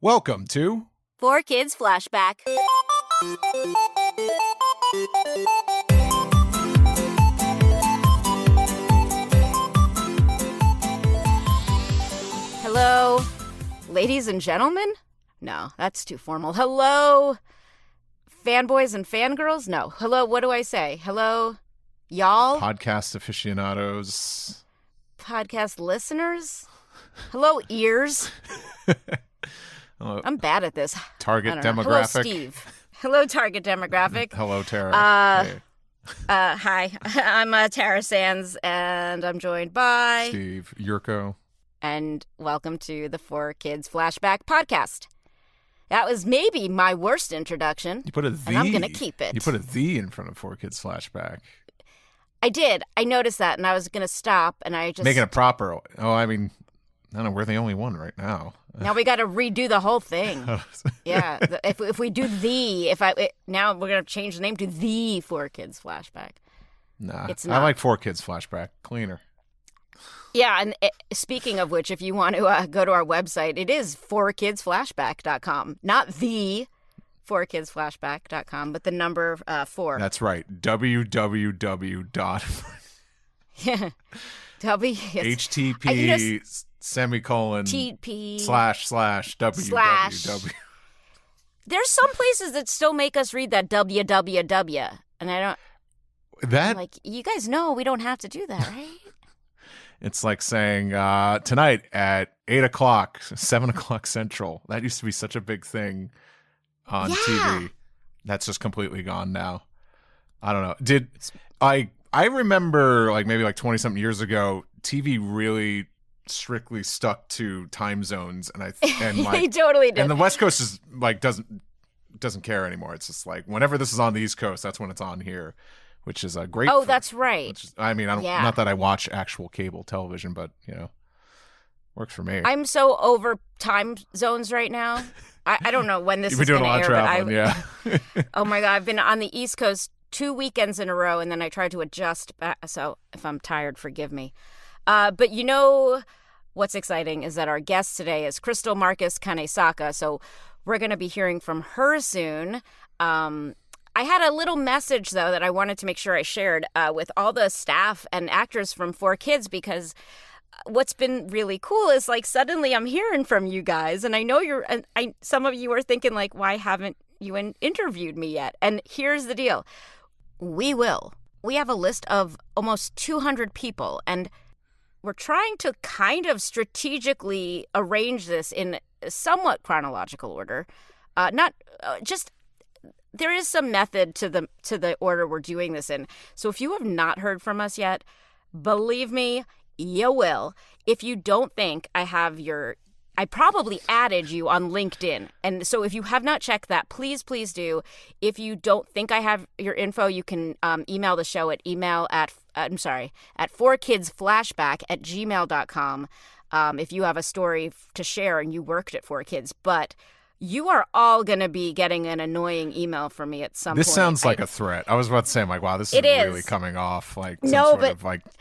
Welcome to 4Kids Flashback. Hello, ladies and gentlemen? No, that's too formal. Hello, fanboys and fangirls? No. Hello, what do I say? Hello, y'all? Podcast Aficionados. Podcast listeners? Hello, ears. Hello. I'm bad at this. Target demographic. Hello, Steve. Hello, target demographic. Hello, Tara. Hey. Hi, I'm Tara Sands, and I'm joined by Steve Yurko. And welcome to the 4Kids Flashback podcast. That was maybe my worst introduction. You put a "the," and I'm going to keep it. You put a "the" in front of 4Kids Flashback. I did. I noticed that, and I was going to stop, and I just... Making it proper. Oh, I mean, I don't know. We're the only one right now. Now we got to redo the whole thing. Yeah. If we do now we're going to change the name to the 4Kids Flashback. Nah. It's not. I like 4Kids Flashback. Cleaner. Yeah, and speaking of which, if you want to go to our website, it is 4kidsflashback.com. Not the 4kidsflashback.com, but the number 4. That's right. www. Yeah. HTTP semicolon TP / www. There's some places that still make us read that www, and I don't. I'm like, you guys know we don't have to do that, right? It's like saying tonight at 8 o'clock, 7 o'clock Central. That used to be such a big thing on TV. That's just completely gone now. I don't know. I remember maybe 20-something years ago, TV really strictly stuck to time zones, and he totally did. And the West Coast is doesn't care anymore. It's just like whenever this is on the East Coast, that's when it's on here. Which is a great. Oh, that's right. Not that I watch actual cable television, but works for me. I'm so over time zones right now. I don't know when this is going to air. You've been doing a lot of traveling, yeah. Oh my God, I've been on the East Coast 2 weekends in a row, and then I tried to adjust back. So if I'm tired, forgive me. But you know what's exciting is that our guest today is Crystal Marcus-Kanesaka. So we're going to be hearing from her soon. I had a little message, though, that I wanted to make sure I shared with all the staff and actors from 4Kids, because what's been really cool is suddenly I'm hearing from you guys, and I know some of you are thinking why haven't you interviewed me yet? And here's the deal. We will. We have a list of almost 200 people, and we're trying to kind of strategically arrange this in somewhat chronological order. There is some method to the order we're doing this in. So if you have not heard from us yet, believe me, you will. If you don't think I probably added you on LinkedIn. And so if you have not checked that, please do. If you don't think I have your info, you can email the show at 4kidsflashback@gmail.com if you have a story to share and you worked at 4Kids. But you are all going to be getting an annoying email from me at some point. This sounds like a threat. I was about to say, wow, this is really coming off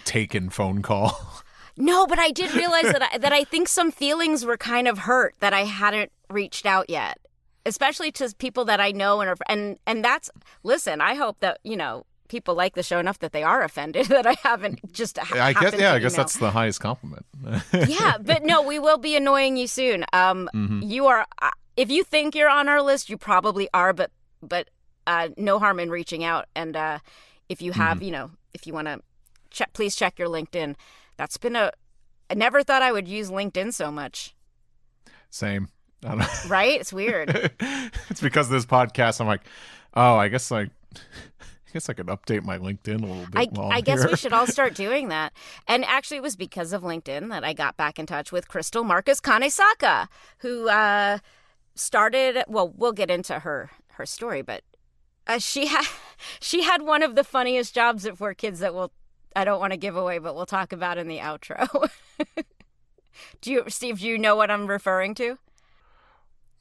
taken phone call. No, but I did realize that I think some feelings were kind of hurt that I hadn't reached out yet, especially to people that I know and that's, listen, I hope that, people like the show enough that they are offended that I haven't just I guess that's the highest compliment. Yeah, but no, we will be annoying you soon. You are... if you think you're on our list, you probably are, but no harm in reaching out. And if you have, if you want to please check your LinkedIn. That's been I never thought I would use LinkedIn so much. Same. I don't know. Right? It's weird. It's because of this podcast. I'm like, oh, I guess I could update my LinkedIn a little bit. I guess we should all start doing that. And actually, it was because of LinkedIn that I got back in touch with Crystal Marcus-Kanesaka, who started. Well, we'll get into her story, but she had one of the funniest jobs at 4Kids that I don't want to give away, but we'll talk about in the outro. Steve, do you know what I'm referring to?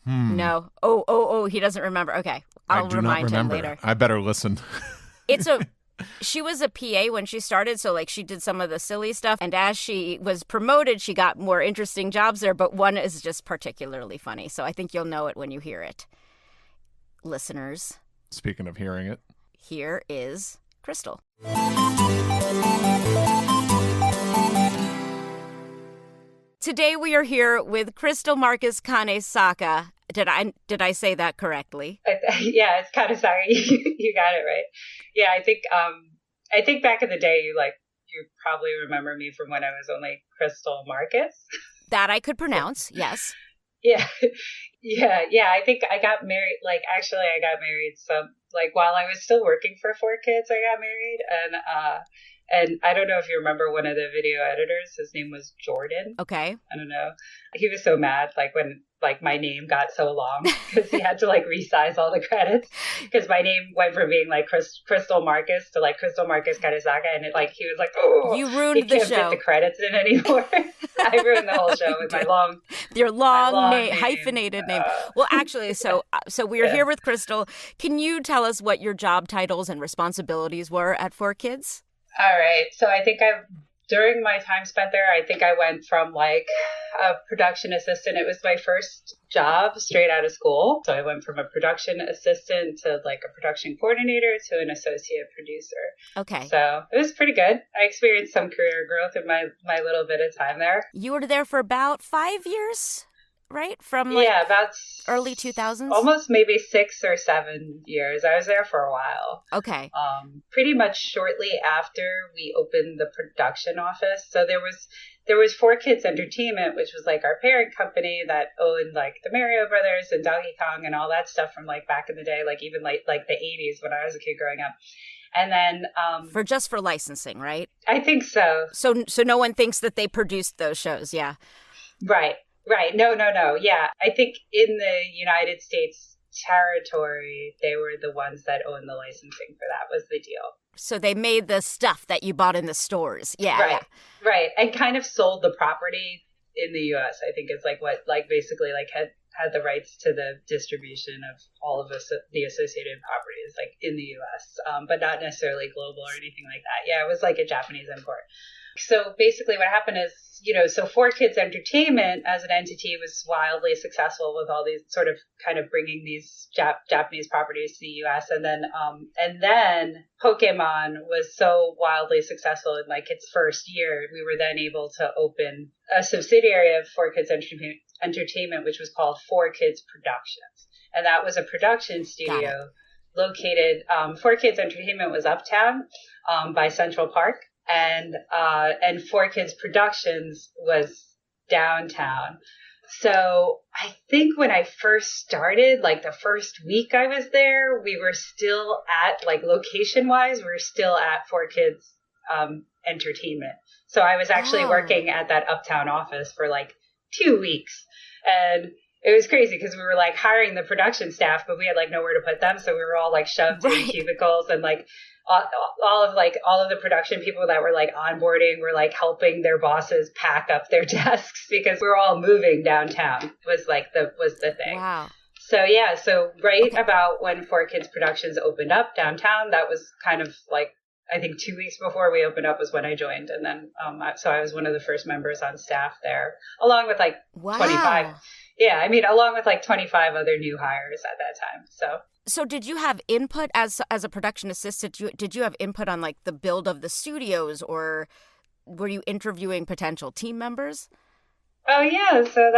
No. Oh, he doesn't remember. Okay. I'll remind him later. I better listen. It's She was a PA when she started, so like she did some of the silly stuff. And as she was promoted, she got more interesting jobs there. But one is just particularly funny. So I think you'll know it when you hear it. Listeners. Speaking of hearing it. Here is Crystal. Today we are here with Crystal Marcus-Kanesaka. Did I say that correctly? Yeah, it's Kanesaka. You got it right. Yeah, I think back in the day, you probably remember me from when I was only Crystal Marcus. That I could pronounce, yes. Yeah. I think I got married. I got married while I was still working for 4Kids. I got married, and I don't know if you remember one of the video editors. His name was Jordan. Okay. I don't know. He was so mad, when my name got so long because he had to resize all the credits because my name went from being Crystal Marcus to Crystal Marcus-Kanesaka, and he was like, oh, you ruined the show. Can't fit the credits in anymore. I ruined the whole show with your long name, hyphenated name. Well, actually, so we're here with Crystal. Can you tell us what your job titles and responsibilities were at 4Kids? All right. So I think during my time spent there, I think I went from a production assistant. It was my first job straight out of school. So I went from a production assistant to a production coordinator to an associate producer. Okay. So it was pretty good. I experienced some career growth in my little bit of time there. You were there for about 5 years? Right? From about early 2000s? Almost maybe 6 or 7 years. I was there for a while. Okay. Pretty much shortly after we opened the production office. So there was 4Kids Entertainment, which was our parent company that owned the Mario Brothers and Donkey Kong and all that stuff from back in the day, even the 80s when I was a kid growing up. And then for licensing, right? I think so. So no one thinks that they produced those shows, yeah. Right. No. Yeah. I think in the United States territory, they were the ones that owned the licensing for that was the deal. So they made the stuff that you bought in the stores. Yeah. Right. And kind of sold the property in the U.S. I think is what basically had the rights to the distribution of all of the associated properties in the U.S., but not necessarily global or anything like that. Yeah, it was a Japanese import. So basically what happened is, so 4Kids Entertainment as an entity was wildly successful with all these sort of kind of bringing these Japanese properties to the U.S. And then Pokémon was so wildly successful in its first year, we were then able to open a subsidiary of 4Kids Entertainment, which was called 4Kids Productions. And that was a production studio located, 4Kids Entertainment was uptown by Central Park. And 4Kids Productions was downtown. So I think when I first started, the first week I was there, we were still at, location-wise, we were still at 4Kids Entertainment. So I was actually working at that uptown office for 2 weeks. And it was crazy because we were hiring the production staff, but we had nowhere to put them. So we were all shoved in cubicles, and all of the production people that were onboarding were helping their bosses pack up their desks because we were all moving downtown was the thing. Wow. So about when 4Kids Productions opened up downtown, that was kind of I think 2 weeks before we opened up was when I joined, and then so I was one of the first members on staff there, along with 25. Yeah, I mean, along with 25 other new hires at that time. So did you have input as a production assistant? Did you have input on the build of the studios, or were you interviewing potential team members? Oh yeah, so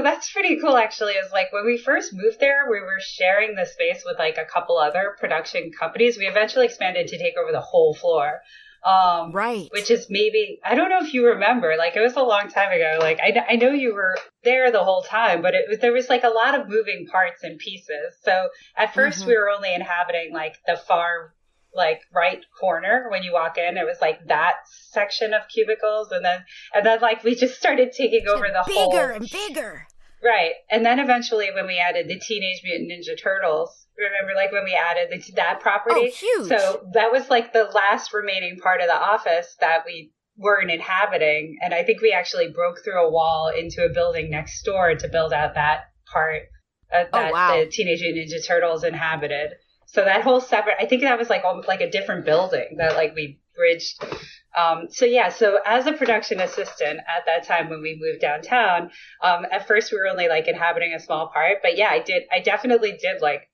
that's pretty cool actually. Is when we first moved there, we were sharing the space with a couple other production companies. We eventually expanded to take over the whole floor. Right. Which is maybe, I don't know if you remember, it was a long time ago. I know you were there the whole time, but there was a lot of moving parts and pieces. So at first we were only inhabiting the far right corner when you walk in. It was that section of cubicles, and then we just started taking over the whole. Bigger and bigger. Right. And then eventually when we added the Teenage Mutant Ninja Turtles, remember when we added that property? Oh, huge. So that was the last remaining part of the office that we weren't inhabiting. And I think we actually broke through a wall into a building next door to build out that part that the Teenage Mutant Ninja Turtles inhabited. So that whole separate, I think that was like almost like a different building that like we bridged. So as a production assistant at that time when we moved downtown, at first we were only like inhabiting a small part, but yeah, I definitely did like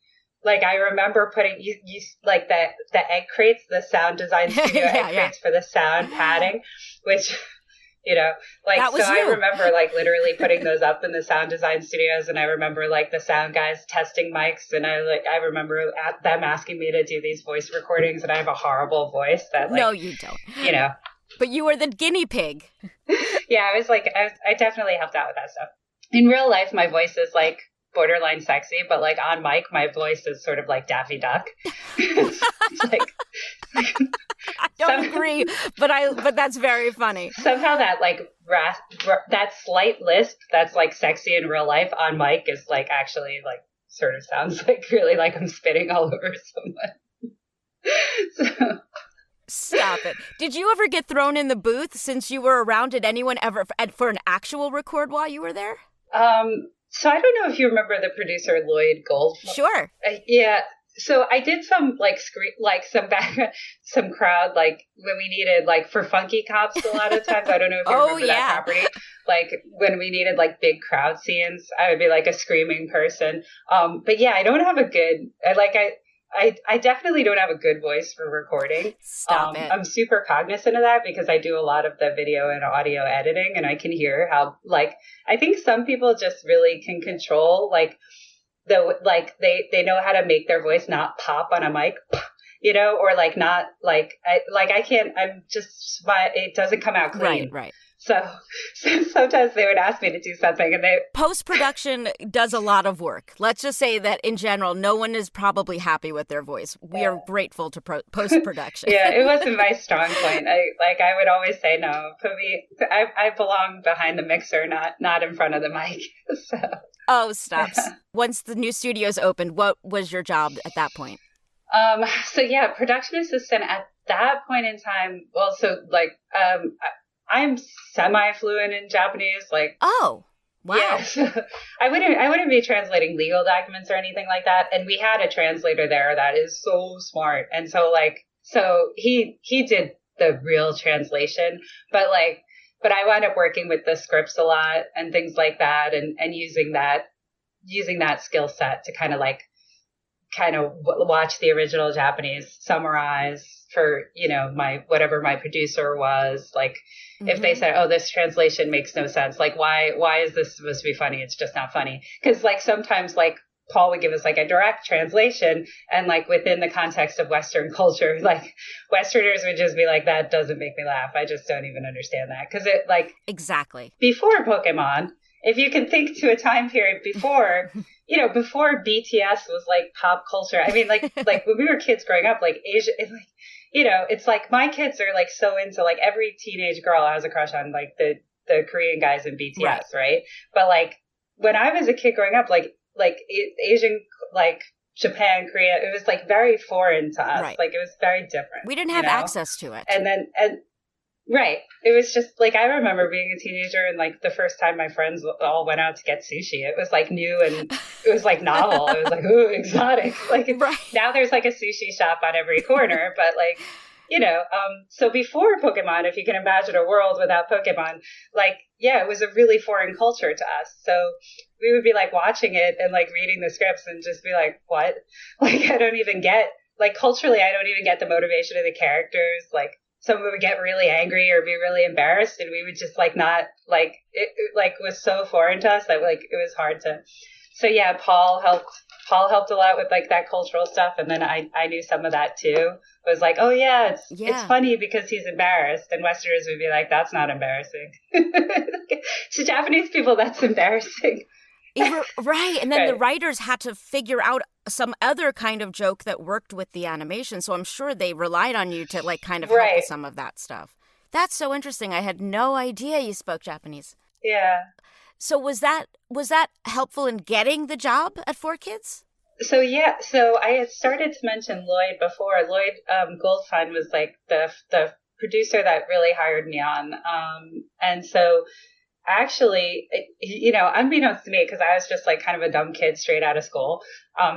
I remember putting you like the egg crates, the sound design studio egg crates for the sound padding, which, you know, like, so I remember like literally putting those up in the sound design studios. And I remember like the sound guys testing mics. And I remember them asking me to do these voice recordings, and I have a horrible voice that like, no, you don't, you know, but you were the guinea pig. Yeah. I definitely helped out with that stuff. In real life, my voice is like borderline sexy, but like on mic, my voice is sort of like Daffy Duck. it's like I don't agree, but that's very funny. Somehow that like that slight lisp that's like sexy in real life on mic is like actually like sort of sounds like really like I'm spitting all over someone. Stop it. Did you ever get thrown in the booth since you were around? Did anyone ever for an actual record while you were there? So I don't know if you remember the producer Lloyd Gold. Sure. Yeah. So I did some like some crowd like when we needed like for Funky Cops a lot of times. I don't know if you remember that property. Like when we needed like big crowd scenes, I would be like a screaming person. But yeah, I don't have a good I definitely don't have a good voice for recording. Stop it. I'm super cognizant of that because I do a lot of the video and audio editing, and I can hear how like I think some people just really can control like they know how to make their voice not pop on a mic, you know, or like not like I can't. I'm just it doesn't come out clean. Right. So sometimes they would ask me to do something, and post-production does a lot of work. Let's just say that in general, no one is probably happy with their voice. We are grateful to post-production. Yeah, it wasn't my strong point. I would always say no. Put me. I belong behind the mixer, not in front of the mic. So. Oh, stop. Once the new studios opened, what was your job at that point? So yeah, production assistant at that point in time. Well, so like I'm semi-fluent in Japanese, like. Oh, wow. Yeah. I wouldn't be translating legal documents or anything like that. And we had a translator there that is so smart. And so he did the real translation, but I wound up working with the scripts a lot and things like that, and using that skill set to kind of watch the original Japanese, summarize for, you know, whatever my producer was like. If they said, oh, this translation makes no sense, like, why is this supposed to be funny? It's just not funny. Because, like, sometimes, like, Paul would give us, like, a direct translation, and, like, within the context of Western culture, like, Westerners would just be like, that doesn't make me laugh. I just don't even understand that. Because it, like... Exactly. Before Pokemon, if you can think to a time period before, you know, before BTS was, like, pop culture. I mean, like when we were kids growing up, like, Asia... like, you know, it's like my kids are like so into like every teenage girl has a crush on like the Korean guys in BTS, right? But like when I was a kid growing up, like Asian, like Japan, Korea, it was like very foreign to us. Right. Like it was very different. We didn't have access to it. And right. It was just like, I remember being a teenager and like the first time my friends all went out to get sushi, it was like new and it was like novel. It was like, ooh, exotic. Like now there's like a sushi shop on every corner, but like, you know, so before Pokemon, if you can imagine a world without Pokemon, like, yeah, it was a really foreign culture to us. So we would be like watching it and like reading the scripts and just be like, what? Like, I don't even get, like culturally, I don't even get the motivation of the characters. Like, someone would get really angry or be really embarrassed, and we would just like not like it like was so foreign to us that like it was hard to. So yeah, Paul helped a lot with like that cultural stuff, and then I knew some of that too. It was like, oh yeah, it's funny because he's embarrassed, and Westerners would be like, that's not embarrassing. To Japanese people, that's embarrassing. Right. And then the writers had to figure out some other kind of joke that worked with the animation. So I'm sure they relied on you to like kind of help with some of that stuff. That's so interesting. I had no idea you spoke Japanese. Yeah. So was that helpful in getting the job at 4Kids? So I had started to mention Lloyd before. Lloyd Goldfein was like the producer that really hired me on. And so actually, you know, unbeknownst to me, because I was just like kind of a dumb kid straight out of school.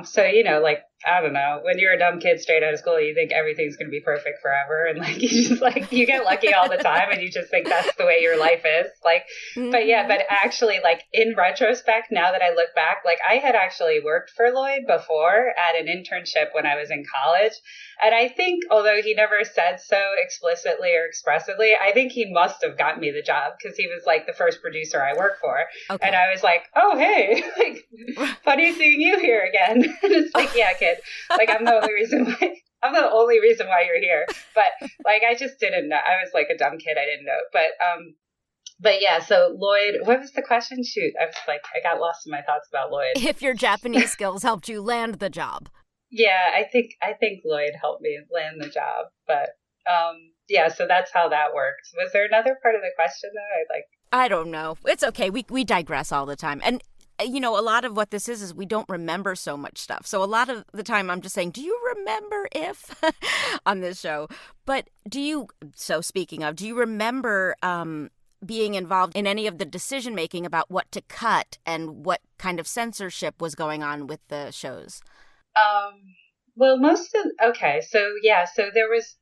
So, you know, like I don't know, when you're a dumb kid straight out of school, you think everything's going to be perfect forever. And like, you just like, you get lucky all the time and you just think that's the way your life is. Like, but yeah, but actually like in retrospect, now that I look back, like I had actually worked for Lloyd before at an internship when I was in college. And I think, although he never said so explicitly or expressively, I think he must have gotten me the job because he was like the first producer I worked for. Okay. And I was like, oh, hey, like, funny seeing you here again. And it's like, yeah, kid, like I'm the only reason why you're here. But like, I just didn't know. I was like a dumb kid. I didn't know. But yeah, so Lloyd, what was the question? Shoot, I was like, I got lost in my thoughts about Lloyd. If your Japanese skills helped you land the job. Yeah, I think Lloyd helped me land the job, but yeah, so that's how that worked. Was there another part of the question though? I don't know. It's okay. We digress all the time, and you know, a lot of what this is we don't remember so much stuff. So a lot of the time, I'm just saying, do you remember if on this show? But speaking of, do you remember being involved in any of the decision making about what to cut and what kind of censorship was going on with the shows? Well, so there was,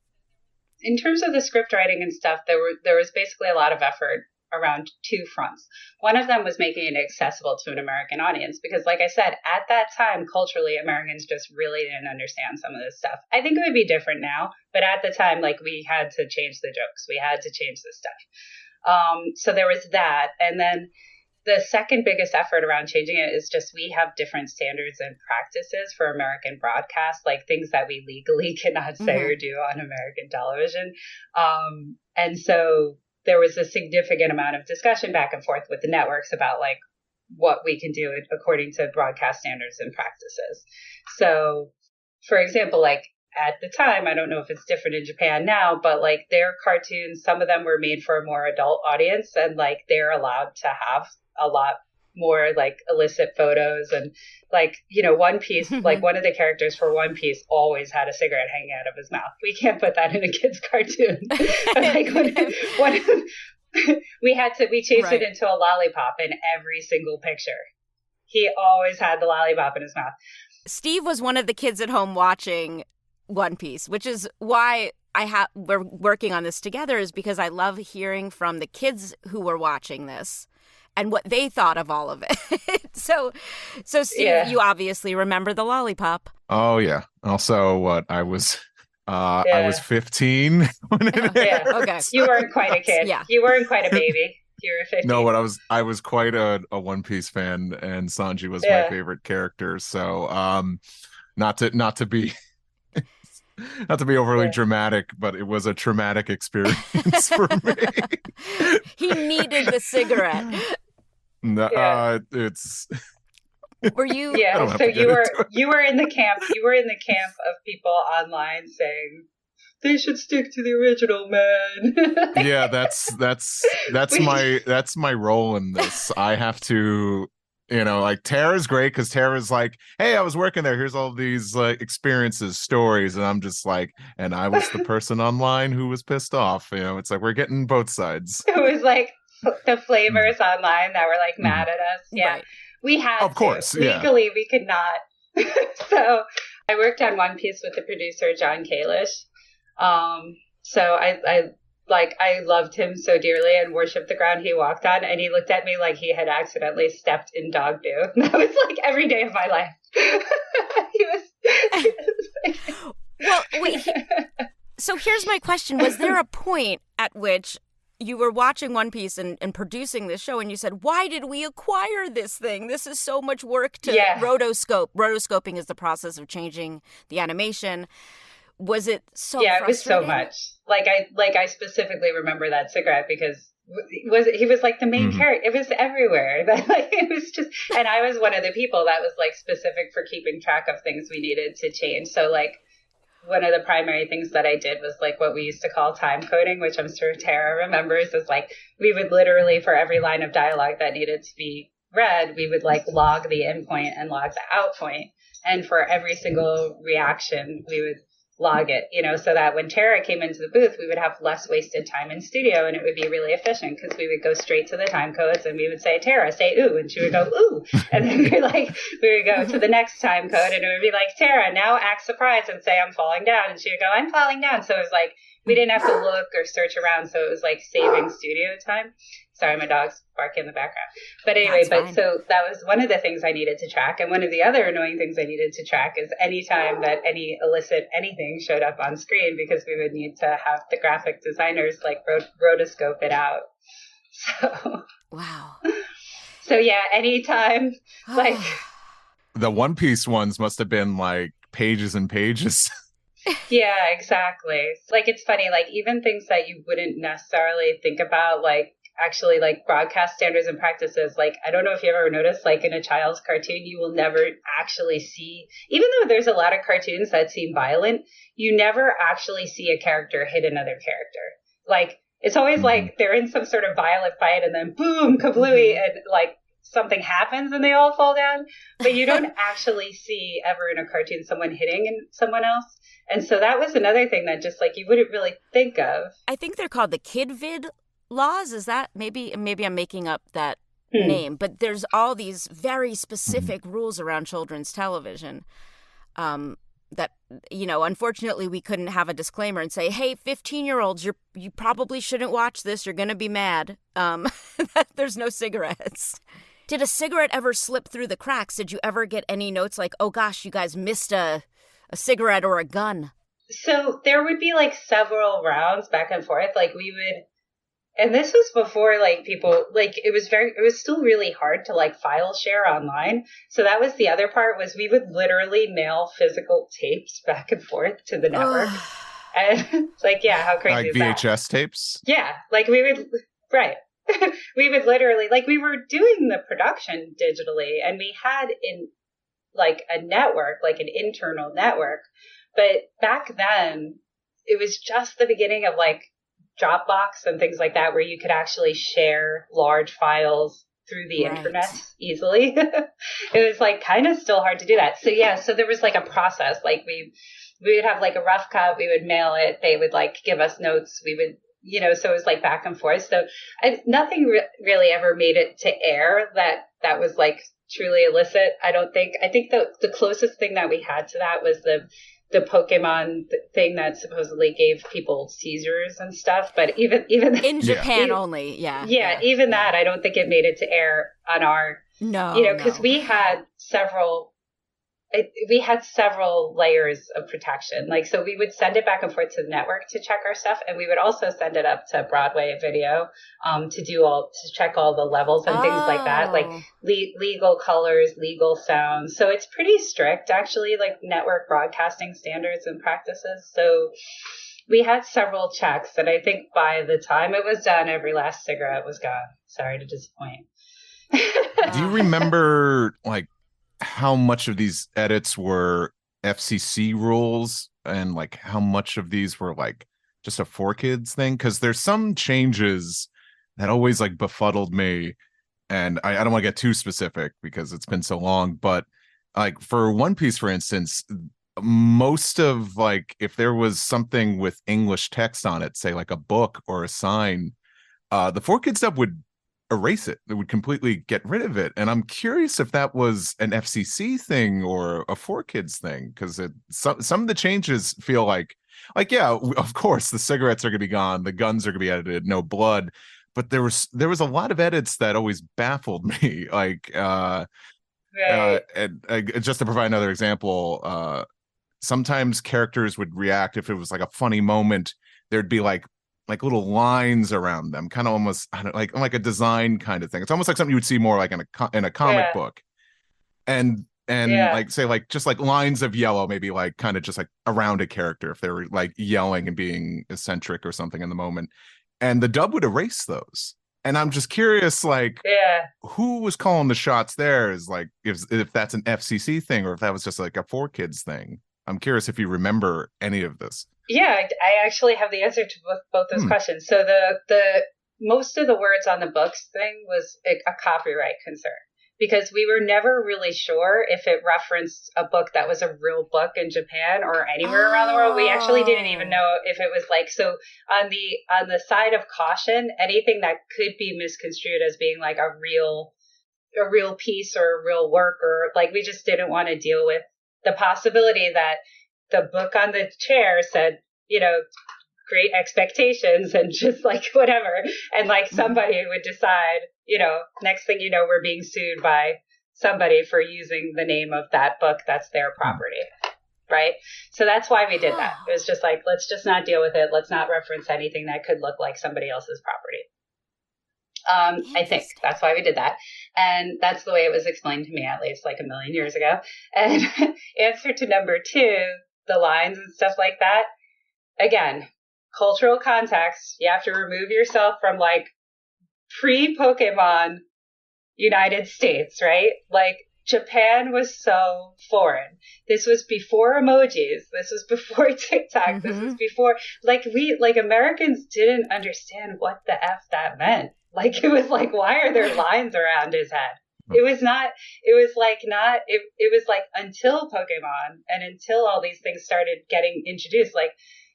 in terms of the script writing and stuff, there was basically a lot of effort around two fronts. One of them was making it accessible to an American audience, because like I said, at that time, culturally, Americans just really didn't understand some of this stuff. I think it would be different now, but at the time, like we had to change the jokes. We had to change the stuff. So there was that. And then the second biggest effort around changing it is just we have different standards and practices for American broadcast, like things that we legally cannot say or do on American television. And so there was a significant amount of discussion back and forth with the networks about like what we can do according to broadcast standards and practices. So, for example, like at the time, I don't know if it's different in Japan now, but like their cartoons, some of them were made for a more adult audience, and like they're allowed to have a lot more like illicit photos, and like, you know, One Piece, like one of the characters for One Piece always had a cigarette hanging out of his mouth. We can't put that in a kid's cartoon. We changed it into a lollipop in every single picture. He always had the lollipop in his mouth. Steve was one of the kids at home watching One Piece, which is why we're working on this together, is because I love hearing from the kids who were watching this and what they thought of all of it. So Steve, you obviously remember the lollipop. Oh yeah. Also, I was 15 when it aired. Okay. You weren't quite a kid. Yeah. You weren't quite a baby. You were 15. No, but I was quite a One Piece fan, and Sanji was my favorite character. So, not to be overly dramatic, but it was a traumatic experience for me. He needed the cigarette. It's. Were you? Yeah. So you were in the camp. You were in the camp of people online saying they should stick to the original, man. Yeah, that's my role in this. I have to. You know, like Tara's great because Tara's like, hey, I was working there. Here's all these experiences, stories. And I'm just like, and I was the person online who was pissed off. You know, it's like we're getting both sides. It was like the flavors online that were like mad at us. Yeah. Right. We had of course. Legally, we could not. So I worked on One Piece with the producer, John Kalish. So I loved him so dearly and worshipped the ground he walked on. And he looked at me like he had accidentally stepped in dog poo. That was like every day of my life. He was like... Well, wait. So here's my question. Was there a point at which you were watching One Piece and producing this show and you said, why did we acquire this thing? This is so much work to rotoscope. Rotoscoping is the process of changing the animation. Was it so frustrating? It was so much. Like I specifically remember that cigarette because he was like the main character. It was everywhere. It was just, and I was one of the people that was like specific for keeping track of things we needed to change. So like one of the primary things that I did was like what we used to call time coding, which I'm sure Tara remembers, is like we would literally, for every line of dialogue that needed to be read, we would like log the in point and log the out point. And for every single reaction, we would log it, so that when Tara came into the booth, we would have less wasted time in studio, and it would be really efficient because we would go straight to the time codes and we would say, Tara, say ooh, and she would go ooh, and then we would go to the next time code and it would be like, Tara, now act surprised and say I'm falling down, and she would go, I'm falling down. So it was like we didn't have to look or search around, so it was like saving studio time. Sorry, my dog's barking in the background. But anyway, so that was one of the things I needed to track. And one of the other annoying things I needed to track is any time that any illicit anything showed up on screen, because we would need to have the graphic designers like rotoscope it out. So wow. So yeah, anytime like the One Piece ones must have been like pages and pages. Yeah, exactly. Like, it's funny, like even things that you wouldn't necessarily think about, like actually like broadcast standards and practices. Like, I don't know if you've ever noticed, like in a child's cartoon, you will never actually see, even though there's a lot of cartoons that seem violent, you never actually see a character hit another character. Like, it's always like they're in some sort of violent fight and then boom, kablooey, and like something happens and they all fall down. But you don't actually see ever in a cartoon someone hitting someone else. And so that was another thing that just like you wouldn't really think of. I think they're called the KidVid laws. Is that maybe I'm making up that name, but there's all these very specific rules around children's television that, you know, unfortunately we couldn't have a disclaimer and say, hey, 15-year-olds, you probably shouldn't watch this. You're going to be mad. There's no cigarettes. Did a cigarette ever slip through the cracks? Did you ever get any notes like, oh gosh, you guys missed a cigarette or a gun? So there would be like several rounds back and forth. Like we would, and this was before like people, like it was still really hard to like file share online. So that was the other part, was we would literally mail physical tapes back and forth to the network. And it's like, yeah, how crazy is that? Like VHS tapes? Yeah, like we would, right. We would literally, like we were doing the production digitally, and we had in like a network, like an internal network. But back then, it was just the beginning of like Dropbox and things like that, where you could actually share large files through the internet easily. It was like kind of still hard to do that. So yeah, so there was like a process. Like we would have like a rough cut, we would mail it, they would like give us notes, we would, you know, so it was like back and forth. So nothing really ever made it to air that was like truly illicit. I don't think. I think the closest thing that we had to that was the Pokémon thing that supposedly gave people seizures and stuff. But even in Japan only, yeah. Even that, I don't think it made it to air on our. No, you know, because we had several layers of protection. Like, so we would send it back and forth to the network to check our stuff, and we would also send it up to Broadway Video to check all the levels and things like that, like legal colors, legal sounds. So it's pretty strict, actually, like network broadcasting standards and practices. So we had several checks, and I think by the time it was done, every last cigarette was gone. Sorry to disappoint. Do you remember, like, how much of these edits were FCC rules and like how much of these were like just a 4Kids thing? Because there's some changes that always like befuddled me, and I don't want to get too specific because it's been so long, but like for One Piece, for instance, most of like if there was something with English text on it, say like a book or a sign, the 4Kids dub would erase it. It would completely get rid of it. And I'm curious if that was an FCC thing or a 4Kids thing, because some of the changes feel like yeah, of course the cigarettes are going to be gone, the guns are going to be edited, no blood, but there was a lot of edits that always baffled me. Like just to provide another example, sometimes characters would react if it was like a funny moment. There'd be like little lines around them, kind of almost like a design kind of thing. It's almost like something you would see more like in a comic book, and like say like just like lines of yellow, maybe like kind of just like around a character if they were like yelling and being eccentric or something in the moment, and the dub would erase those. And I'm just curious, like, who was calling the shots there? Is like if that's an FCC thing or if that was just like a 4Kids thing. I'm curious if you remember any of this. Yeah, I actually have the answer to both those questions. So the most of the words on the books thing was a copyright concern, because we were never really sure if it referenced a book that was a real book in Japan or anywhere around the world. We actually didn't even know if it was like, so on the side of caution, anything that could be misconstrued as being like a real piece or a real work, or like, we just didn't want to deal with the possibility that the book on the chair said, great expectations and just like whatever. And like somebody would decide, next thing you know, we're being sued by somebody for using the name of that book that's their property. Right. So that's why we did that. It was just like, let's just not deal with it. Let's not reference anything that could look like somebody else's property. I think that's why we did that. And that's the way it was explained to me, at least like a million years ago. And answer to number 2, the lines and stuff like that. Again, cultural context. You have to remove yourself from like pre-Pokemon United States, right? Like Japan was so foreign. This was before emojis. This was before TikTok. This was before, like, Americans didn't understand what the F that meant. Like, it was like, why are there lines around his head? It was like until Pokemon and until all these things started getting introduced, like,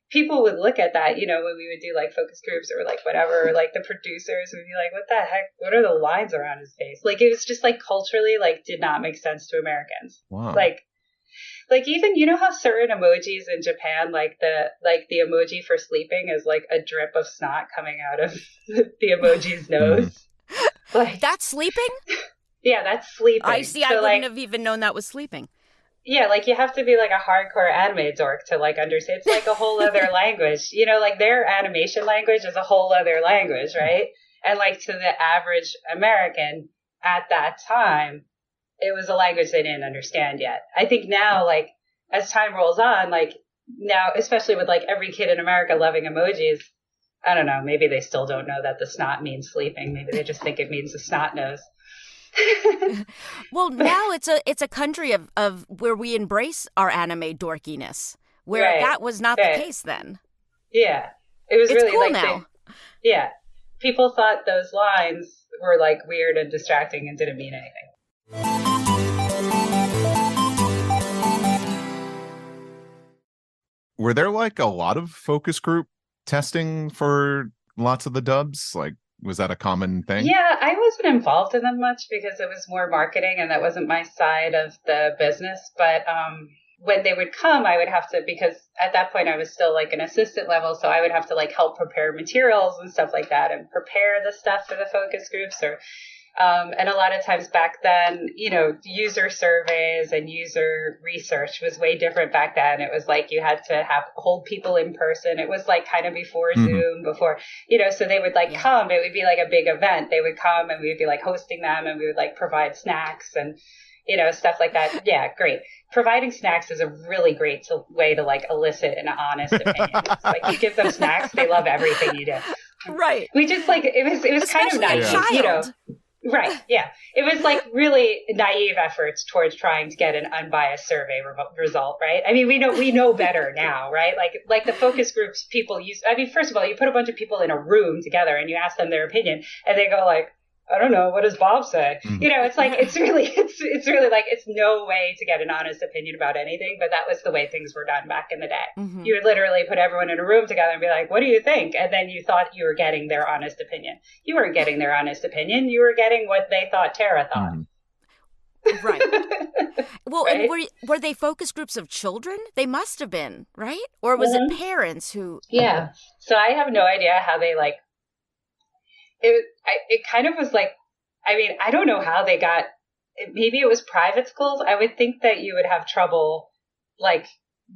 people would look at that, when we would do like focus groups or like whatever, like the producers would be like, what the heck? What are the lines around his face? Like, it was just like culturally, like, did not make sense to Americans. Wow. Like even, how certain emojis in Japan, like the emoji for sleeping is like a drip of snot coming out of the emoji's nose. Like, that's sleeping? Yeah, that's sleeping. I see. So I wouldn't have even known that was sleeping. Yeah, like, you have to be like a hardcore anime dork to like understand. It's like a whole other language. Like their animation language is a whole other language, right? And like to the average American at that time, it was a language they didn't understand yet. I think now, like, as time rolls on, like now, especially with like every kid in America loving emojis, I don't know, maybe they still don't know that the snot means sleeping. Maybe they just think it means the snot nose. Well, now it's a country of where we embrace our anime dorkiness, where that was not the case then. Yeah, it was it's really cool like now. People thought those lines were like weird and distracting and didn't mean anything. Were there like a lot of focus group testing for lots of the dubs? Like, was that a common thing? Yeah, I wasn't involved in them much because it was more marketing and that wasn't my side of the business. But when they would come, I would have to, because at that point I was still like an assistant level, so I would have to like help prepare materials and stuff like that and prepare the stuff for the focus groups. Or and a lot of times back then, user surveys and user research was way different back then. It was like you had to hold people in person. It was like kind of before Zoom, before, so they would like come. It would be like a big event. They would come and we would be like hosting them and we would like provide snacks and, stuff like that. Yeah, great. Providing snacks is a really great way to like elicit an honest opinion. It's like you give them snacks, they love everything you do. Right. We just like, it was kind of naive, Right. Yeah. It was like really naive efforts towards trying to get an unbiased survey result. Right. I mean, we know better now. Right. Like the focus groups people use. I mean, first of all, you put a bunch of people in a room together and you ask them their opinion and they go like, I don't know. What does Bob say? It's like, it's really like, it's no way to get an honest opinion about anything, but that was the way things were done back in the day. You would literally put everyone in a room together and be like, what do you think? And then you thought you were getting their honest opinion. You weren't getting their honest opinion. You were getting what they thought Tara thought. Right. Well, right? And were they focus groups of children? They must have been, right? Or was it parents who? Yeah. So I have no idea how they like. It kind of was like, I mean, I don't know how they got, maybe it was private schools. I would think that you would have trouble, like,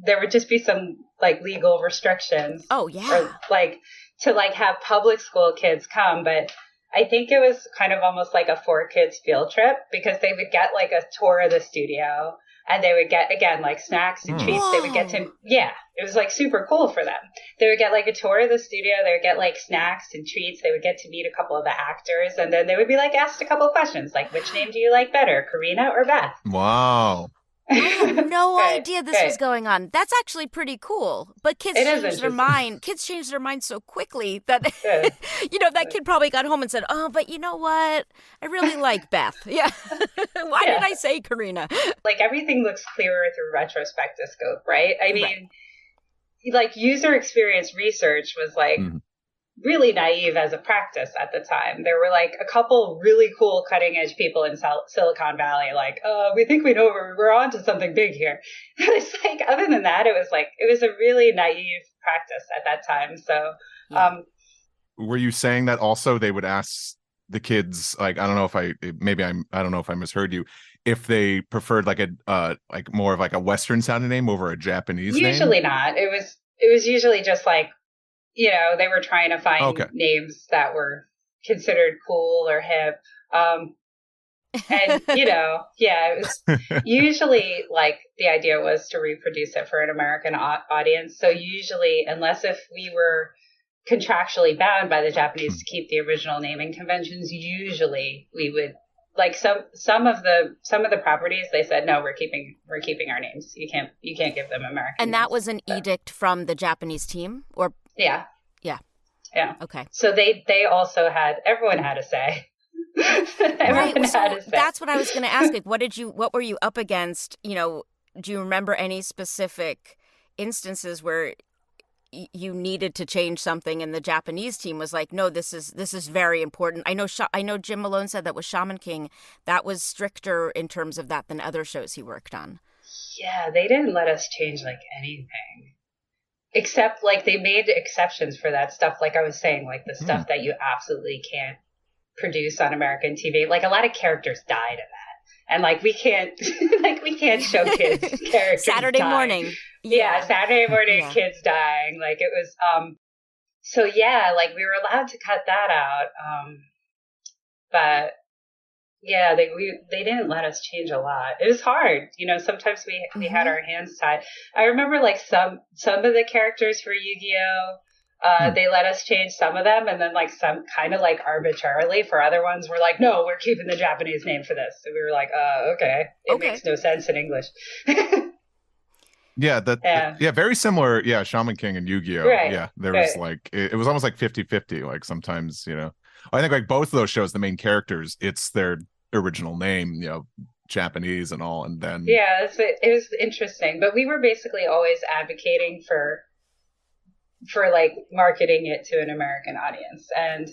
there would just be some, like, legal restrictions. Oh, yeah. Or, like, to, like, have public school kids come. But I think it was kind of almost like a 4Kids field trip because they would get, like, a tour of the studio. And they would get, again, like snacks and treats. Whoa. They would get to, it was like super cool for them. They would get like a tour of the studio. They would get like snacks and treats. They would get to meet a couple of the actors. And then they would be like asked a couple of questions, like, which name do you like better, Karina or Beth? Wow. I had no idea this was going on. That's actually pretty cool. But kids change their mind. Kids change their mind so quickly that, that kid probably got home and said, oh, but you know what? I really like Beth. Yeah. Why did I say Karina? Like, everything looks clearer through retrospectoscope, right? I mean, like, user experience research was like, really naive as a practice at the time. There were like a couple really cool cutting edge people in Silicon Valley, like, we think we know we're on to something big here. It's like, other than that, it was a really naive practice at that time. So, were you saying that also they would ask the kids, like, I don't know if I misheard you, if they preferred like like more of like a Western sounding name over a Japanese name? Usually not. It was usually just like, they were trying to find names that were considered cool or hip. And, it was usually like the idea was to reproduce it for an American audience. So usually, unless if we were contractually bound by the Japanese to keep the original naming conventions, usually we would, like, some of the properties, they said, no, we're keeping our names. You can't give them American And names. that was an edict from the Japanese team, or yeah. Okay. So they also everyone had a say. Everyone had a say. That's what I was going to ask. Like, what were you up against? Do you remember any specific instances where you needed to change something and the Japanese team was like, no, this is very important? I know Jim Malone said that with Shaman King, that was stricter in terms of that than other shows he worked on. Yeah, they didn't let us change like anything. Except, like, they made exceptions for that stuff, like I was saying, like the stuff that you absolutely can't produce on American TV. Like, a lot of characters died in that. And, like, we can't show kids characters Saturday dying. morning. Yeah, Saturday morning, kids dying. Like, it was, so yeah, like, we were allowed to cut that out. But yeah, they didn't let us change a lot. It was hard. Sometimes we had our hands tied. I remember, like, some of the characters for Yu-Gi-Oh! They let us change some of them, and then, like, some kind of, like, arbitrarily for other ones, we're like, no, we're keeping the Japanese name for this. So we were like, okay. It makes no sense in English. Very similar. Yeah, Shaman King and Yu-Gi-Oh! Right, yeah, there was like, it was almost like 50-50. Like, sometimes, I think like both of those shows, the main characters, it's their original name, Japanese and all, and then it was interesting. But we were basically always advocating for like marketing it to an American audience, and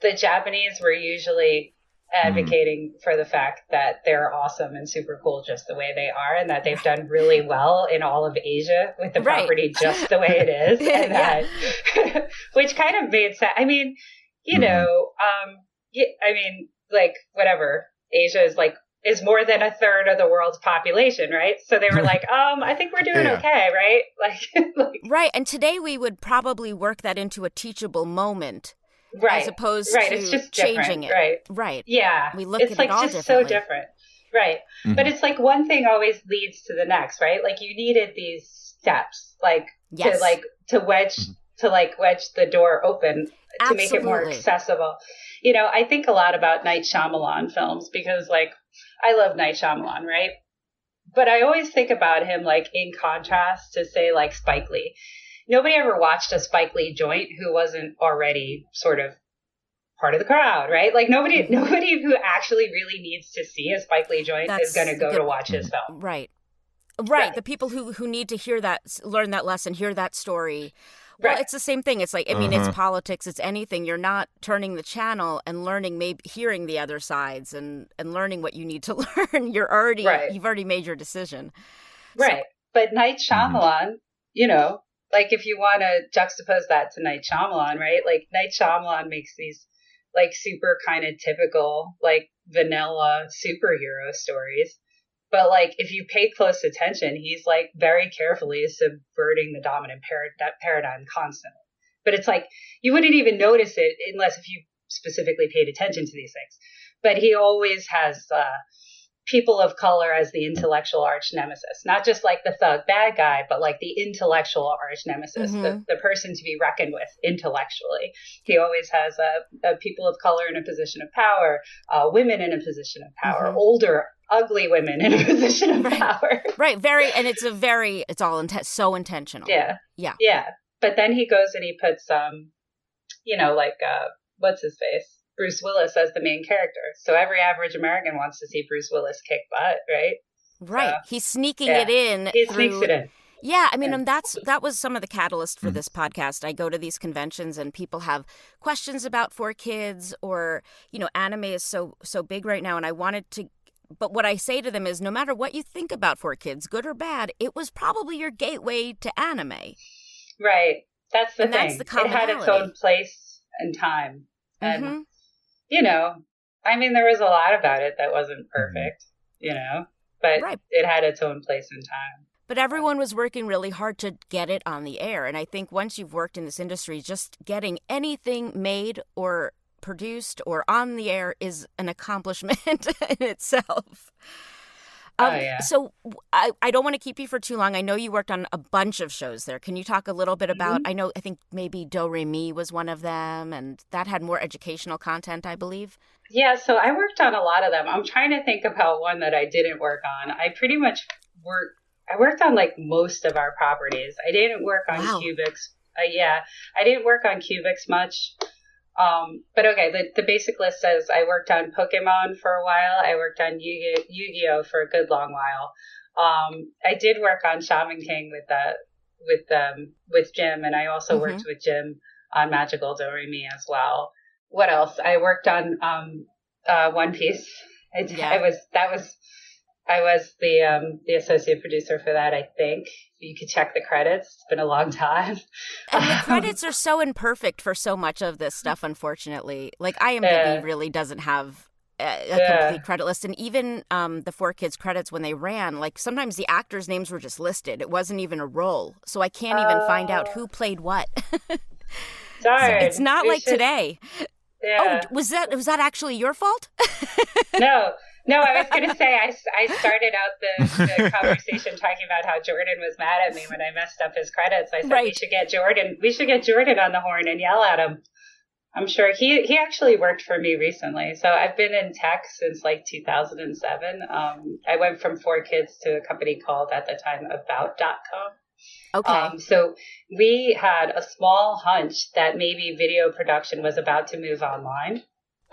the Japanese were usually advocating for the fact that they're awesome and super cool just the way they are, and that they've done really well in all of Asia with the property just the way it is, and that which kind of made sense. I mean, like, whatever, Asia is more than a third of the world's population, right? So they were like, I think we're doing okay, right? Like, right. And today we would probably work that into a teachable moment, right? As opposed to it's just changing it, right? Yeah, we look at like it all just so differently. different, right? But it's like one thing always leads to the next, right? Like, you needed these steps, like to wedge the door open to make it more accessible. I think a lot about Night Shyamalan films because, like, I love Night Shyamalan, right? But I always think about him, like, in contrast to, say, like, Spike Lee. Nobody ever watched a Spike Lee joint who wasn't already sort of part of the crowd, right? Like, nobody who actually really needs to see a Spike Lee joint is going to go to watch his film. Right. The people who need to hear that, learn that lesson, hear that story. Well, it's the same thing. It's like, I mean, it's politics, it's anything. You're not turning the channel and learning, maybe hearing the other sides and learning what you need to learn. You've already made your decision. Right. So, but Night Shyamalan, like, if you want to juxtapose that to Night Shyamalan, right? Like, Night Shyamalan makes these, like, super kind of typical, like, vanilla superhero stories. But, like, if you pay close attention, he's, like, very carefully subverting the dominant paradigm constantly. But it's like, you wouldn't even notice it unless if you specifically paid attention to these things. But he always has people of color as the intellectual arch nemesis. Not just, like, the thug bad guy, but, like, the intellectual arch nemesis, the person to be reckoned with intellectually. He always has people of color in a position of power, women in a position of power, older ugly women in a position of power. Right. It's all so intentional. Yeah. Yeah. Yeah. But then he goes and he puts, what's his face? Bruce Willis as the main character. So every average American wants to see Bruce Willis kick butt, right? Right. He's sneaking it in. He sneaks it in. Yeah, I mean, and that was some of the catalyst for this podcast. I go to these conventions and people have questions about 4Kids or, anime is so big right now. And but what I say to them is no matter what you think about 4Kids, good or bad, it was probably your gateway to anime. Right. That's the thing. That's the commonality. It had its own place and time. And, there was a lot about it that wasn't perfect, but it had its own place and time. But everyone was working really hard to get it on the air. And I think once you've worked in this industry, just getting anything made or produced or on the air is an accomplishment in itself. So I don't want to keep you for too long. I know you worked on a bunch of shows there. Can you talk a little bit about, I think maybe Do Re Mi was one of them, and that had more educational content, I believe. Yeah, so I worked on a lot of them. I'm trying to think about one that I didn't work on. I pretty much worked on like most of our properties. I didn't work on Cubics. I didn't work on Cubics much. But okay, the basic list says I worked on Pokémon for a while. I worked on Yu-Gi-Oh for a good long while. I did work on Shaman King with Jim, and I also worked with Jim on Magical Do Re Mi as well. What else? I worked on One Piece. I was the associate producer for that, I think. You could check the credits. It's been a long time. And the credits are so imperfect for so much of this stuff, unfortunately. Like, IMDb really doesn't have a complete credit list. And even the 4Kids credits, when they ran, like, sometimes the actors' names were just listed. It wasn't even a role. So I can't even find out who played what. Darn. So it's not today. Yeah. Oh, was that actually your fault? No, I was going to say, I started out the conversation talking about how Jordan was mad at me when I messed up his credits. I said, we should get Jordan on the horn and yell at him. I'm sure he actually worked for me recently. So I've been in tech since like 2007. I went from 4Kids to a company called, at the time, About.com. Okay. So we had a small hunch that maybe video production was about to move online.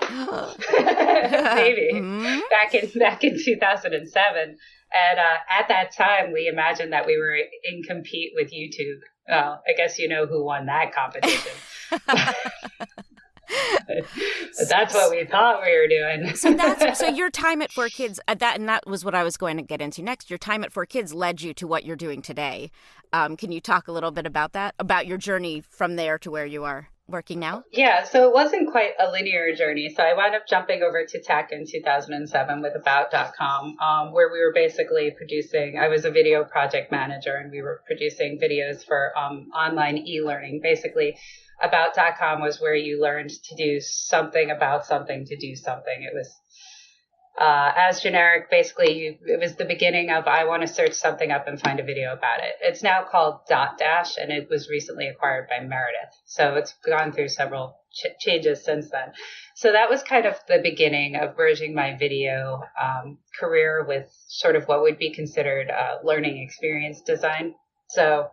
Maybe back in 2007, and at that time we imagined that we were in compete with YouTube. Well, I guess you know who won that competition. That's what we thought we were doing. So your time at 4Kids, that was what I was going to get into next. Your time at 4Kids led you to what you're doing today. Can you talk a little bit about that, about your journey from there to where you are working now? Yeah, so it wasn't quite a linear journey. So I wound up jumping over to tech in 2007 with About.com, where we were basically producing, I was a video project manager, and we were producing videos for online e-learning. Basically, About.com was where you learned to do something about something to do something. It was as generic, basically, it was the beginning of I want to search something up and find a video about it. It's now called Dotdash, and it was recently acquired by Meredith. So it's gone through several changes since then. So that was kind of the beginning of merging my video career with sort of what would be considered learning experience design. So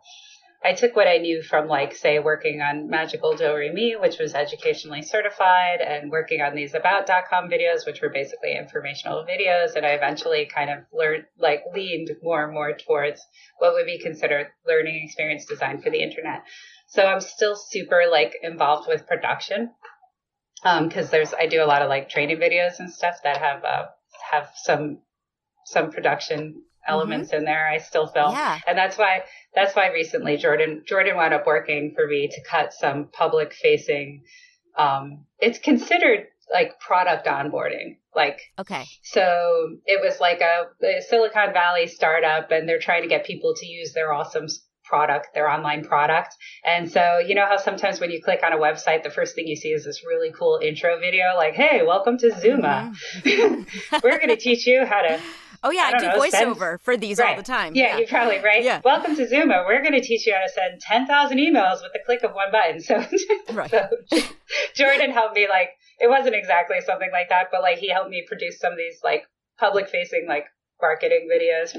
I took what I knew from, like, say, working on Magical Do Re Mi, which was educationally certified, and working on these About.com videos, which were basically informational videos. And I eventually kind of leaned more and more towards what would be considered learning experience design for the internet. So I'm still super, involved with production, because I do a lot of, training videos and stuff that have some production elements in there. I still film. Yeah. And that's why recently Jordan wound up working for me to cut some public facing, it's considered like product onboarding. Okay. So it was like a Silicon Valley startup, and they're trying to get people to use their awesome product, their online product. And so, you know how sometimes when you click on a website, the first thing you see is this really cool intro video, like, hey, welcome to Zuma. We're going to teach you how to Oh, yeah, I do voiceover for these all the time. Yeah, you're probably right. Yeah. Welcome to Zuma. We're going to teach you how to send 10,000 emails with the click of one button. So Jordan helped me, it wasn't exactly something like that, but, he helped me produce some of these, public facing like marketing videos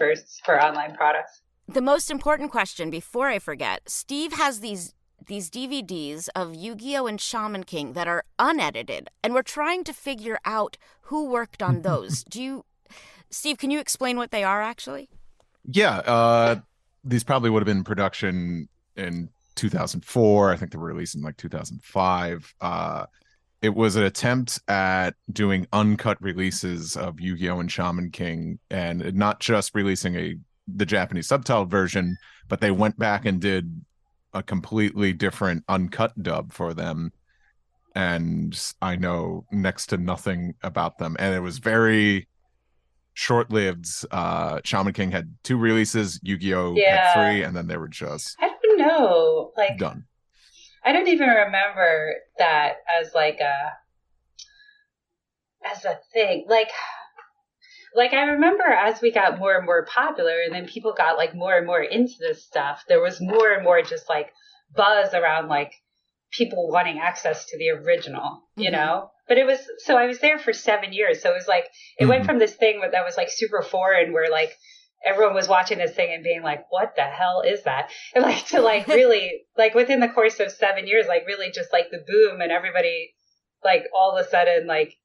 for online products. The most important question before I forget, Steve has these DVDs of Yu-Gi-Oh! And Shaman King that are unedited, and we're trying to figure out who worked on those. Steve, can you explain what they are actually? Yeah, these probably would have been in production in 2004. I think they were released in like 2005. It was an attempt at doing uncut releases of Yu-Gi-Oh! And Shaman King, and not just releasing the Japanese subtitled version, but they went back and did a completely different uncut dub for them. And I know next to nothing about them. And it was very short-lived. Shaman King had 2 releases, Yu-Gi-Oh! Had 3, and then they were just I don't know, like done. I don't even remember that as like a thing. Like I remember as we got more and more popular and then people got like more and more into this stuff, there was more and more just like buzz around like people wanting access to the original, you know? But I was there for 7 years. So it was like, it went from this thing that was like super foreign where like everyone was watching this thing and being like, what the hell is that? And like to like really like within the course of 7 years, like really just like the boom and everybody like all of a sudden like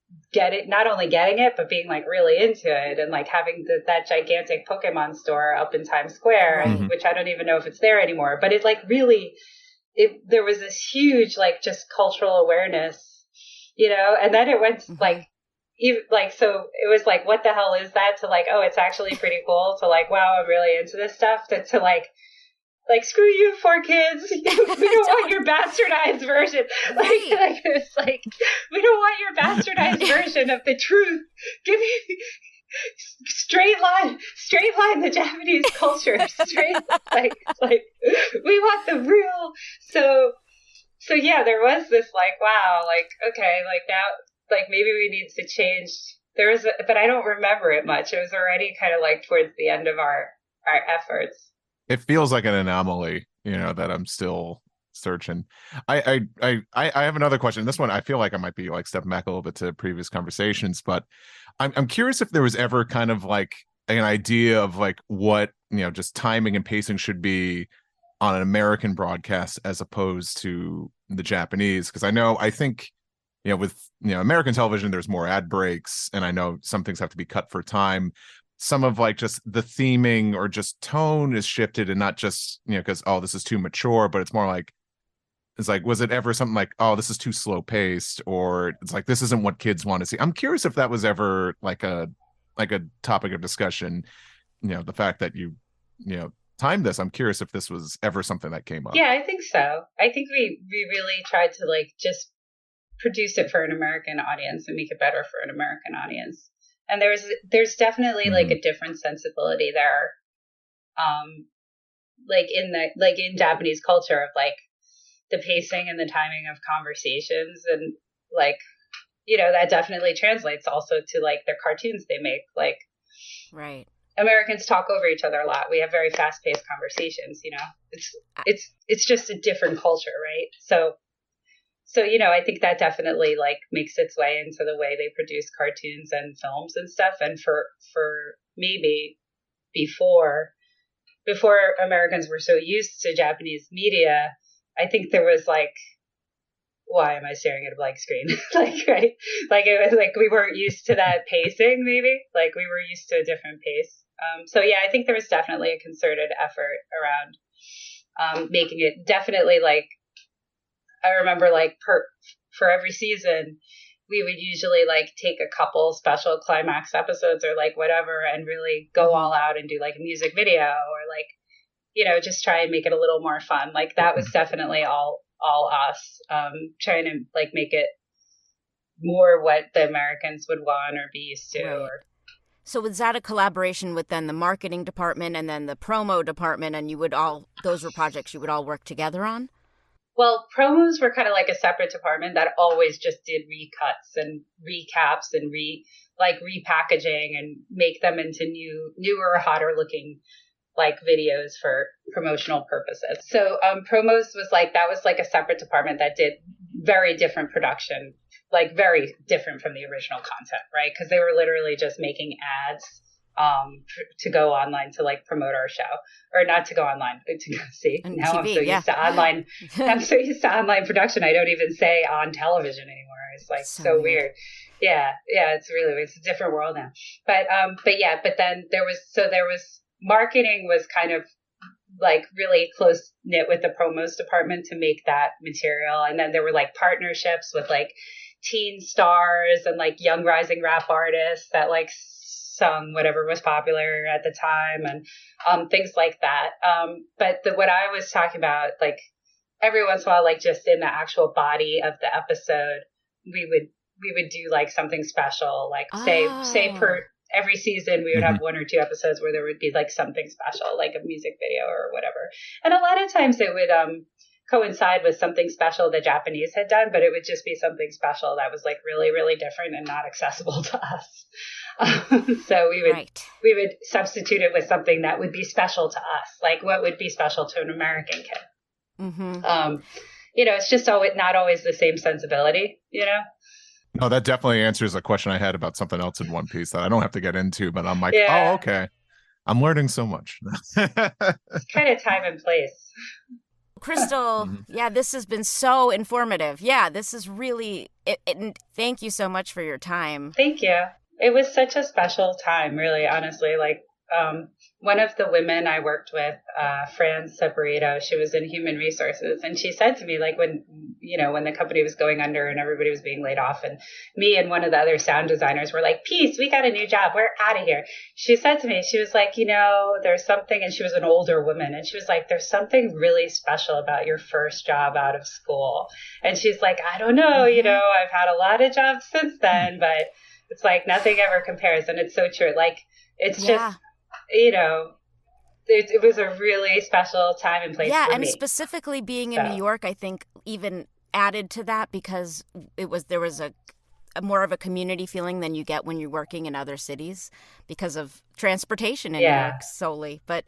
not only getting it, but being like really into it and like having that gigantic Pokemon store up in Times Square, which I don't even know if it's there anymore, but it like really, there was this huge like just cultural awareness, you know, and then it went like, even like, so it was like, what the hell is that to like, oh, it's actually pretty cool to like, wow, I'm really into this stuff to like, screw you, 4Kids. We don't want your bastardized version. Like it's like, we don't want your bastardized version of the truth. Give me straight line the Japanese culture. Like we want the real. So yeah, there was this like, wow, like, okay, like now, like maybe we need to change. But I don't remember it much. It was already kind of like towards the end of our efforts. It feels like an anomaly, you know, that I'm still searching. I have another question. This one, I feel like I might be like stepping back a little bit to previous conversations, but I'm curious if there was ever kind of like an idea of like what, you know, just timing and pacing should be on an American broadcast as opposed to the Japanese. Because I think, you know, with, you know, American television, there's more ad breaks, and I know some things have to be cut for time. Some of like just the theming or just tone is shifted, and not just, you know, because, oh, this is too mature, but it's more like, it's like, was it ever something like, oh, this is too slow paced, or it's like, this isn't what kids want to see. I'm curious if that was ever like a topic of discussion, you know, the fact that you know, timed this. I'm curious if this was ever something that came up. Yeah, I think so. I think we really tried to like just produce it for an American audience and make it better for an American audience. And there's definitely like a different sensibility there, like in Japanese culture of like the pacing and the timing of conversations, and like, you know, that definitely translates also to like their cartoons they make. Like, right, Americans talk over each other a lot. We have very fast paced conversations. You know, it's just a different culture, right? So, you know, I think that definitely like makes its way into the way they produce cartoons and films and stuff. And for maybe before Americans were so used to Japanese media, I think there was like, why am I staring at a blank screen? Like, right? Like it was like we weren't used to that pacing, maybe. Like we were used to a different pace. So yeah, I think there was definitely a concerted effort around making it definitely like, I remember like for every season, we would usually like take a couple special climax episodes or like whatever and really go all out and do like a music video or like, you know, just try and make it a little more fun. Like that was definitely all us, trying to like make it more what the Americans would want or be used to. Right. So was that a collaboration with then the marketing department and then the promo department, and those were projects you would all work together on? Well, promos were kind of like a separate department that always just did recuts and recaps and repackaging and make them into newer, hotter looking like videos for promotional purposes. So promos was like, that was like a separate department that did very different production, like very different from the original content, right? Because they were literally just making ads to go online to like promote our show, or not to go online, to go see. And now TV, I'm so used to online. I'm so used to online production. I don't even say on television anymore. It's like so weird. Yeah, it's really weird. It's a different world now. But then there was marketing was kind of like really close knit with the promos department to make that material, and then there were like partnerships with like teen stars and like young rising rap artists that like sung whatever was popular at the time, and things like that. But what I was talking about, like every once in a while, like just in the actual body of the episode, we would do like something special, like say per every season we would have 1 or 2 episodes where there would be like something special, like a music video or whatever. And a lot of times it would coincide with something special the Japanese had done, but it would just be something special that was like really, really different and not accessible to us. So we would substitute it with something that would be special to us, like what would be special to an American kid. It's just not always the same sensibility, No, that definitely answers a question I had about something else in One Piece that I don't have to get into, but I'm like, oh, okay. I'm learning so much. It's kind of time and place. Crystal, this has been so informative. Yeah, this is really, thank you so much for your time. Thank you. It was such a special time, really, honestly. Like, one of the women I worked with, Fran Separito, she was in human resources, and she said to me, like, when the company was going under and everybody was being laid off, and me and one of the other sound designers were like, peace, we got a new job, we're out of here. She said to me, she was like, there's something, and she was an older woman, and she was like, there's something really special about your first job out of school. And she's like, I don't know, I've had a lot of jobs since then, but it's like nothing ever compares. And it's so true. Like, it's just, it was a really special time and place for me. Yeah, and specifically being in New York, I think even added to that, because there was a more of a community feeling than you get when you're working in other cities because of transportation in New York solely. But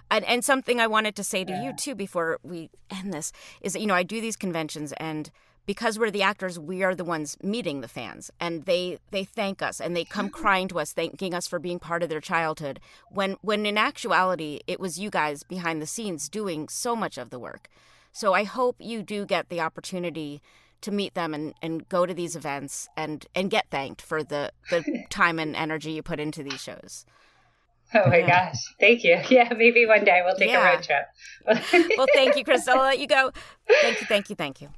and something I wanted to say to you too before we end this is that, I do these conventions, and because we're the actors, we are the ones meeting the fans, and they thank us, and they come crying to us, thanking us for being part of their childhood, when in actuality, it was you guys behind the scenes doing so much of the work. So I hope you do get the opportunity to meet them and go to these events and get thanked for the time and energy you put into these shows. Oh my gosh. Thank you. Yeah, maybe one day we'll take a road trip. Well, thank you, Crystal. I'll let you go. Thank you.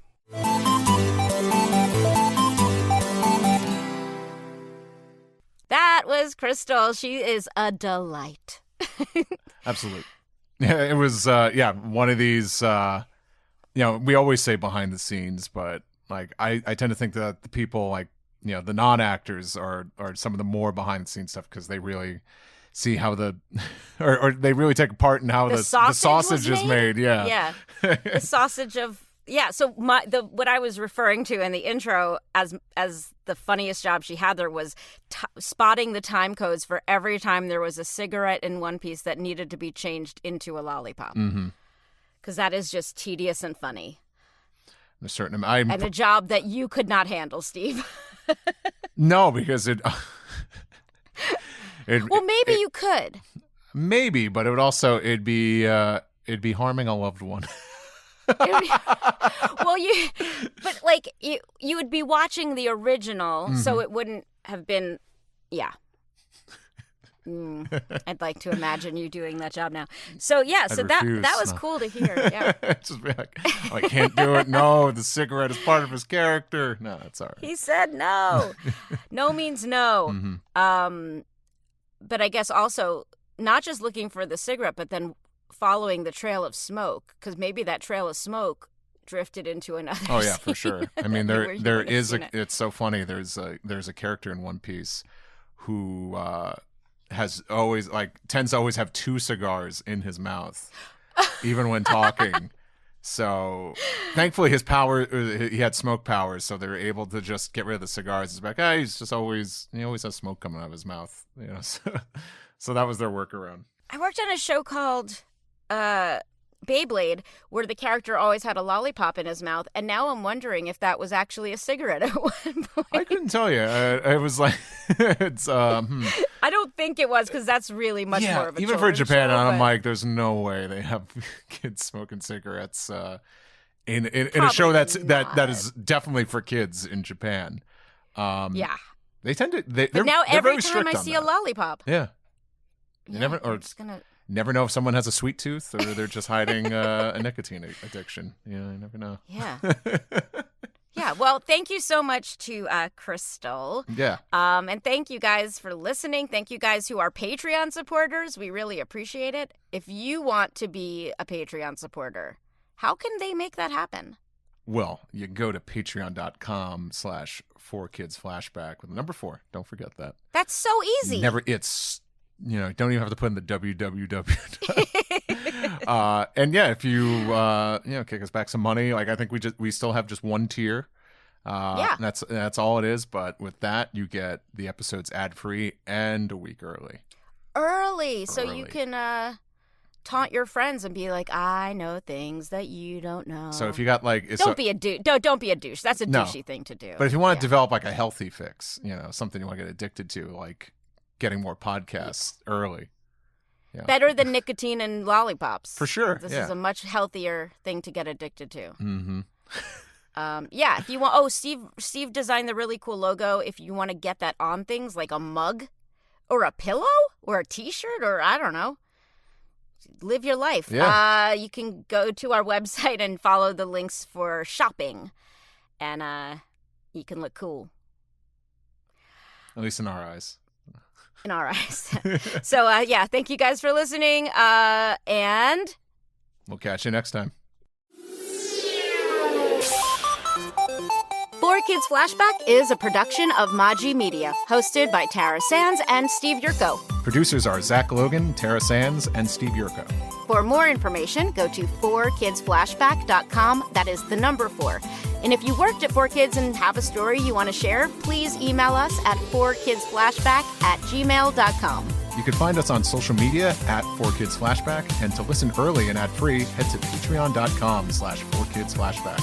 That was Crystal. She is a delight. Absolutely. Yeah, it was one of these we always say behind the scenes, but like I tend to think that the people like the non-actors are some of the more behind the scenes stuff, because they really see how or they really take a part in how the sausage is made. Yeah. The sausage of so what I was referring to in the intro as the funniest job she had there was spotting the time codes for every time there was a cigarette in One Piece that needed to be changed into a lollipop. Because that is just tedious and funny. A certain and a job that you could not handle, Steve. No, because it well, maybe you could. Maybe, but it'd be harming a loved one. Well, you would be watching the original, so it wouldn't have been, I'd like to imagine you doing that job now. So that was cool to hear. Yeah, just be like, I can't do it. No, the cigarette is part of his character. No, that's all right. He said no. No means no. But I guess also not just looking for the cigarette, but then following the trail of smoke, because maybe that trail of smoke drifted into another scene. For sure. I mean, there is it's so funny. There's a character in One Piece who has always tends to always have 2 cigars in his mouth, even when talking. So thankfully he had smoke powers, so they're able to just get rid of the cigars. It's like, he always has smoke coming out of his mouth, So that was their workaround. I worked on a show called Beyblade where the character always had a lollipop in his mouth, and now I'm wondering if that was actually a cigarette at one point. I couldn't tell you. It was like it's. I don't think it was, because that's really much more of a even for Japan. show, I'm like, there's no way they have kids smoking cigarettes in a show that is definitely for kids in Japan. Yeah, they tend to. But now they're every very time I see a lollipop, never know if someone has a sweet tooth or they're just hiding a nicotine addiction. You never know. Yeah. Yeah. Well, thank you so much to Crystal. Yeah. And thank you guys for listening. Thank you guys who are Patreon supporters. We really appreciate it. If you want to be a Patreon supporter, how can they make that happen? Well, you go to patreon.com/4Kids Flashback with the number 4. Don't forget that. That's so easy. It's don't even have to put in the www. And yeah, if you kick us back some money, like I think we still have just one tier. And that's all it is. But with that, you get the episodes ad free and a week early. So you can taunt your friends and be like, I know things that you don't know. So if you got like, don't be a douche. Don't be a douche. That's a douchey thing to do. But if you want to develop like a healthy fix, something you want to get addicted to, like getting more podcasts early. Yeah. Better than nicotine and lollipops. For sure. This is a much healthier thing to get addicted to. Mm-hmm. If you want, Steve designed the really cool logo. If you want to get that on things like a mug or a pillow or a t-shirt or I don't know, live your life. Yeah. You can go to our website and follow the links for shopping, and you can look cool. At least in our eyes. In our eyes. So, thank you guys for listening, and we'll catch you next time. 4Kids Flashback is a production of Maji Media, hosted by Tara Sands and Steve Yurko. Producers are Zach Logan, Tara Sands, and Steve Yurko. For more information, go to 4kidsflashback.com. That is the number 4. And if you worked at 4Kids and have a story you want to share, please email us at 4kidsflashback@gmail.com. You can find us on social media at 4Kids Flashback, and to listen early and ad-free, head to patreon.com/4kidsflashback.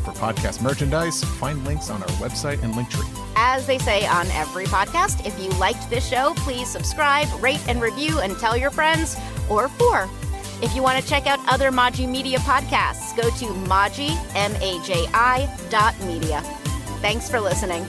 For podcast merchandise, find links on our website and Linktree. As they say on every podcast, if you liked this show, please subscribe, rate, and review, and tell your friends, or 4. If you want to check out other Maji Media podcasts, go to Maji, MAJI.media. Thanks for listening.